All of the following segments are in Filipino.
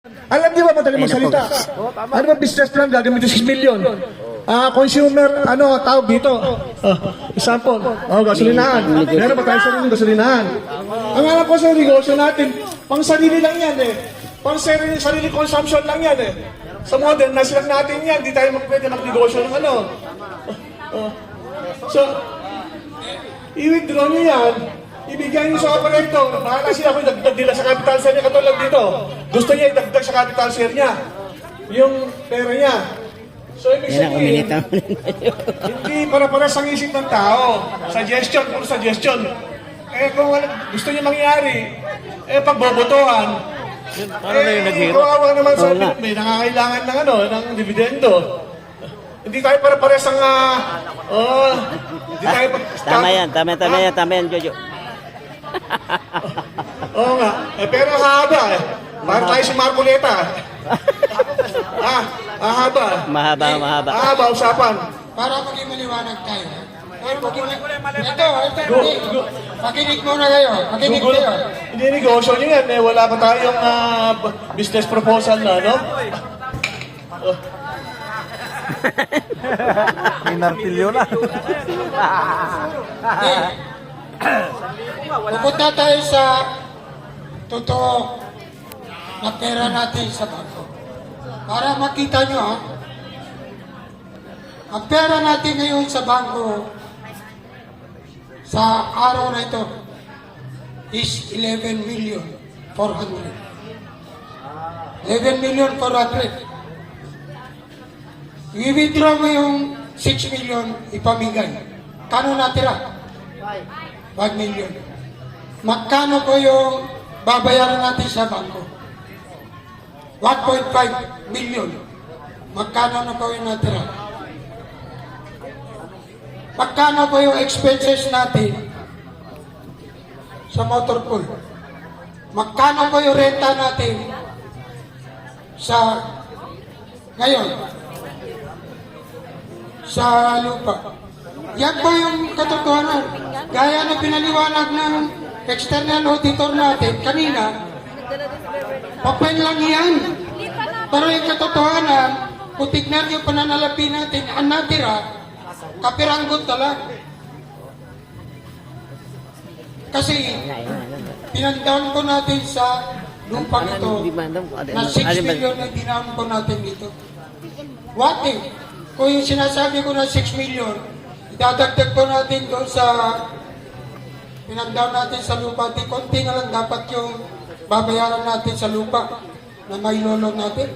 Alam niyo ba, madali magsalita? Ano ba business plan gagamitin 6 million? Consumer, tawag dito. Example, gasolinahan. Meron ba tayo sa gasolinahan? Ang alam ko sa negosyo natin, pang sarili lang yan eh. Pang sarili consumption lang yan eh. Sa modern, nasilang natin yan, di tayo pwede magnegosyo ng ano. So, i-withdraw niyo yan, ibigay niyo sa operator. Baka kasi ako idagdag nila sa capital share niya katulad dito. Gusto niya idagdag sa capital share niya yung pera niya. So, ibig sabihin, hindi para-paras ang isip ng tao. Suggestion, puro suggestion. Kung gusto niya mangyari, pagbobotohan, kawawa naman sa may nangangailangan ng dividendo. Hindi tayo para-paras ang, hindi tayo Tama yan, Jojo. Oo nga. Pero haba eh. Para tayo si Marcoleta. Haba. Mahaba usapan. Para maging maliwanag tayo. Ito, makinig muna kayo. Makinig kayo. Hindi negosyo nyo yan eh. Wala pa tayong business proposal na, no? Minartilyo na. Pupunta tayo sa totoo na pera natin sa bangko. Para makita nyo ang pera natin ngayon sa bangko sa araw na ito is 11 million 400. 11 million 400. I-withdraw mo yung 6 million ipamigay. Kano natira? 5 million. Magkano po yung babayaran natin sa bangko? 1.5 million. Magkano na po yung natira? Magkano po yung expenses natin sa motor pool? Magkano po yung renta natin sa ngayon sa lupa? Yan po yung katotohanan. Gaya na pinaliwanag ng external auditor natin kanina, papel lang yan. Pero yung katotohanan, kung tignan yung pananalapi natin, ang natira, kapiranggot na lang. Kasi, pinag-down ko natin sa lupang ito, na 6 million na dinaon ko natin dito. What if, kung yung sinasabi ko na 6 million, idadagdag po natin doon sa pinag-down natin sa lupa, di konti na lang dapat yung babayaran natin sa lupa na may lolo natin.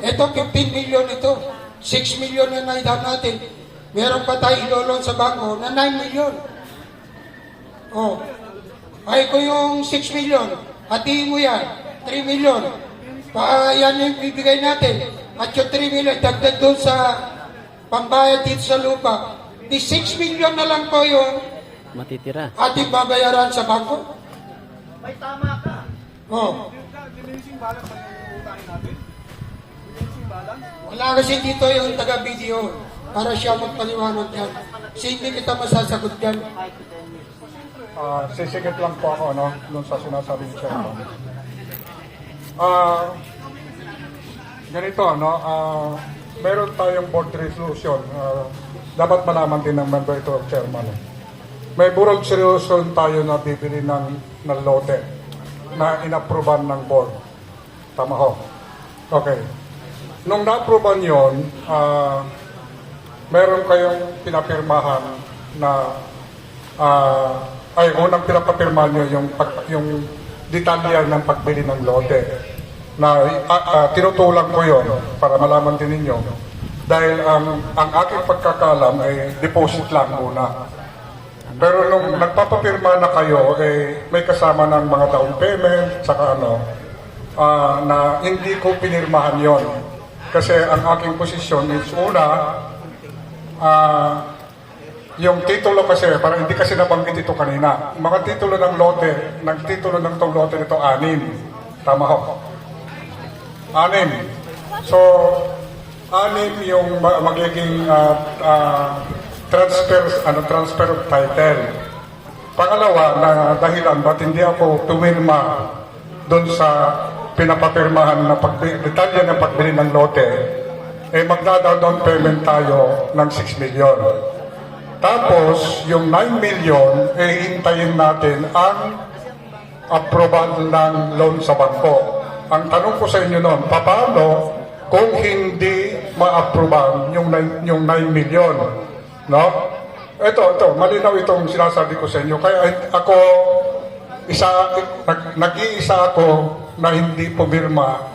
Ito, 15 million ito. 6 million na na-down natin. Meron pa tayo lolo sa bangko na 9 million. Oh. Ay, kung yung 6 million, hatiin mo yan, 3 million. Yan yung bibigay natin. At yung 3 million, dagdag doon sa pambayad dito sa lupa. Di 6 million na lang po yung matitira ating babayaran sa bangko. May tama ka. Oh. Diminishing balance ang utangin natin. Diminishing balance. Wala kasi dito yung taga-video para siya magpaliwanag yan. Kasi hindi kita masasagot yan. Sisigit lang po ako, dun sa sinasabi ni Chairman. Ganito, meron tayong board resolution. Dapat malaman din ng member ito, Chairman. May board resolution tayo na bibili ng lote na inapprovean ng board. Tama ho? Okay. Nung na-approvean yun, meron kayong pinapirmahan na unang pinapapirmahan nyo yung detalya ng pagbili ng lote na tinutulang ko yon para malaman din ninyo dahil ang aking pagkakalam ay deposit lang muna. Pero nung nagpapapirma na kayo, may kasama ng mga down payment, saka na hindi ko pinirmahan yon. Kasi ang aking posisyon is una, yung titulo kasi, parang hindi kasi nabanggit ito kanina. Mga titulo ng lote, titulo ng tong lote nito, 6. Tama ho? 6. So, 6 yung magiging transfer of title. Pangalawa, na dahilan ba't hindi ako tumirma doon sa pinapapirmahan na detalye ng pagbili ng lote, magdada-down payment tayo ng 6 million. Tapos, yung 9 million, hintayin natin ang approval ng loan sa bangko. Ang tanong ko sa inyo noon, paano kung hindi ma-approval yung 9 million? No? Ito, malinaw itong sinasabi ko sa inyo. Kaya ako, nag-iisa ako na hindi pumirma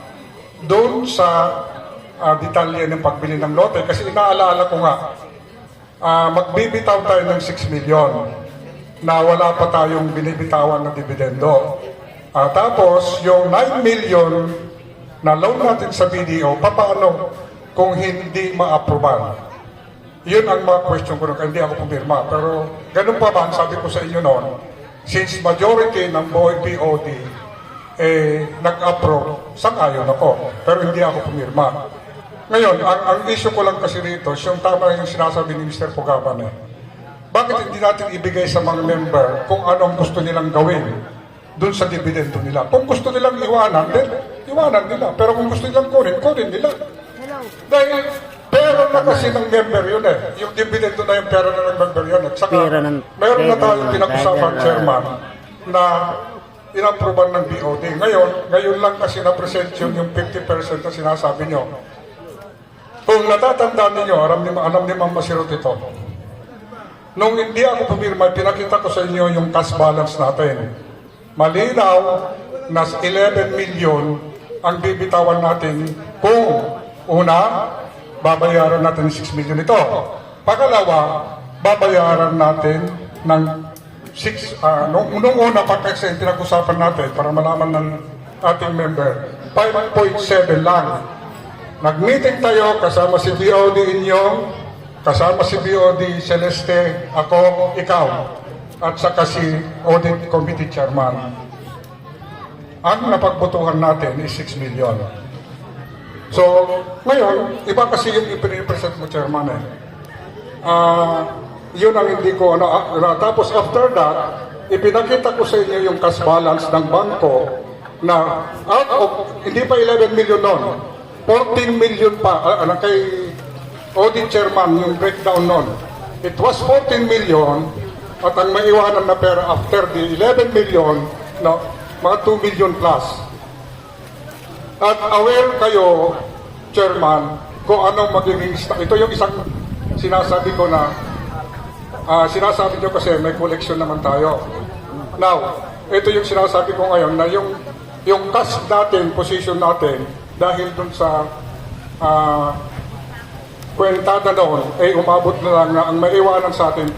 doon sa detalye ng pagbili ng lote. Kasi inaalala ko nga, magbibitaw tayo ng 6 million na wala pa tayong binibitawan na dividendo. Tapos, yung 9 million na loan natin sa BDO, paano kung hindi ma-approval? Yun ang mga question ko nung hindi ako pumirma. Pero ganun pa ba, sabi ko sa inyo noon, since majority ng BOD nag-approve, sang-ayon ako. Pero hindi ako pumirma. Ngayon, ang issue ko lang kasi rito, yung tama yung sinasabi ni Mr. Pugaban bakit hindi natin ibigay sa mga member kung ano ang gusto nilang gawin dun sa dividendo nila? Kung gusto nilang iwanan, then iwanan nila. Pero kung gusto nilang kunin nila. Dahil pera na kasi ng member yun Yung dividendo na yung pera na ng member yun. At saka, mayroon na tayong pinag-usapan, Chairman, na inapproval ng BOD. Ngayon lang kasi na-present yung 50% na sinasabi nyo. Kung natatandaan ninyo, alam ni Ma'am Masirot ito. Nung hindi ako pumirma, pinakita ko sa inyo yung cash balance natin. Malinaw na 11 million ang bibitawan natin kung una, babayaran natin 6 million ito. Pangalawa, babayaran natin ng 6, nung una pa kasi pinag-usapan natin para malaman ng ating member, 5.7 lang. Nag-meeting tayo kasama si BOD Inyong, kasama si BOD Celeste, ako, ikaw, at saka si Audit Committee Chairman. Ang napagbutuhan natin is 6 million. So, ngayon, iba kasi yung ipinipresent mo, Chairman yun ang hindi ko, tapos after that, ipinakita ko sa inyo yung cash balance ng bangko na out of, hindi pa 11 million noon, 14 million pa, kay Audit Chairman, yung breakdown nun. It was 14 million at ang maiwanan na pera after the 11 million, mga 2 million plus. At aware kayo, Chairman, kung anong magiging, ito yung isang sinasabi ko na, sinasabi nyo kasi may collection naman tayo. Now, ito yung sinasabi ko ngayon na yung cash natin, position natin, dahil dun sa kwentada noon, umabot na lang na ang maiwanan sa atin